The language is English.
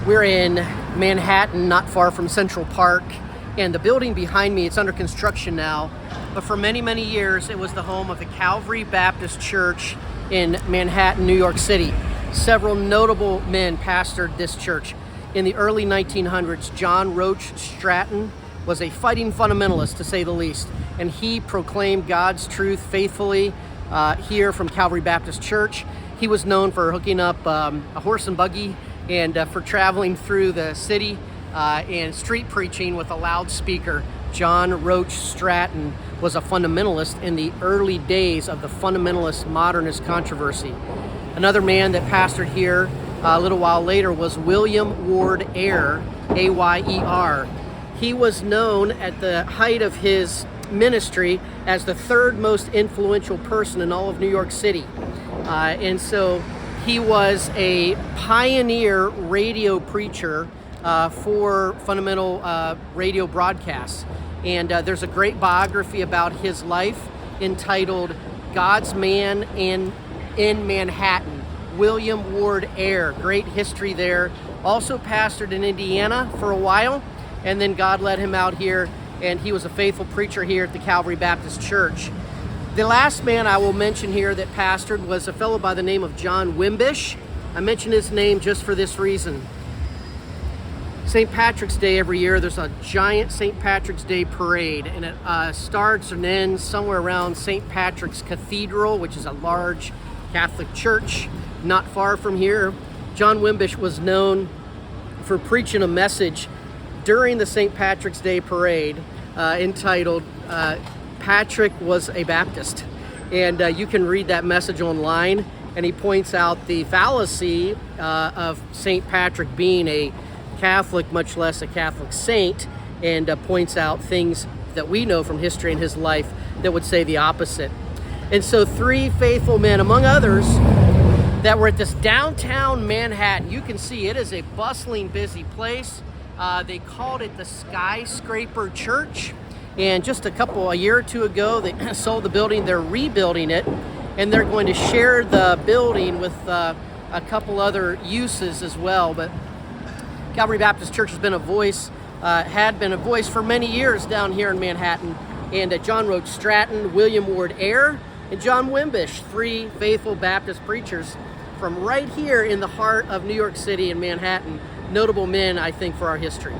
We're in Manhattan, not far from Central Park, and the building behind me, it's under construction now, but for many, many years, it was the home of the Calvary Baptist Church in Manhattan, New York City. Several notable men pastored this church. In the early 1900s, John Roach Stratton was a fighting fundamentalist, to say the least, and he proclaimed God's truth faithfully here from Calvary Baptist Church. He was known for hooking up a horse and buggy and for traveling through the city and street preaching with a loudspeaker. John Roach Stratton was a fundamentalist in the early days of the fundamentalist modernist controversy. Another man that pastored here a little while later was William Ward Ayr, A-Y-E-R. He was known at the height of his ministry as the third most influential person in all of New York City. And so he was a pioneer radio preacher for fundamental radio broadcasts. And there's a great biography about his life entitled God's Man in Manhattan. William Ward Ayr, great history there. Also pastored in Indiana for a while, and then God led him out here, and he was a faithful preacher here at the Calvary Baptist Church. The last man I will mention here that pastored was a fellow by the name of John Wimbish. I mention his name just for this reason. St. Patrick's Day every year, there's a giant St. Patrick's Day parade, and it starts and ends somewhere around St. Patrick's Cathedral, which is a large Catholic church not far from here. John Wimbish was known for preaching a message during the St. Patrick's Day parade entitled Patrick Was a Baptist. And you can read that message online, and he points out the fallacy of St. Patrick being a Catholic, much less a Catholic saint, and points out things that we know from history in his life that would say the opposite. And so three faithful men, among others, that were at this downtown Manhattan. You can see it is a bustling, busy place. They called it the Skyscraper Church. And just a year or two ago, they sold the building. They're rebuilding it, and they're going to share the building with a couple other uses as well. But Calvary Baptist Church has been a voice, had been a voice for many years down here in Manhattan. And John Roach Stratton, William Ward Ayr, and John Wimbish, three faithful Baptist preachers from right here in the heart of New York City and Manhattan. Notable men, I think, for our history.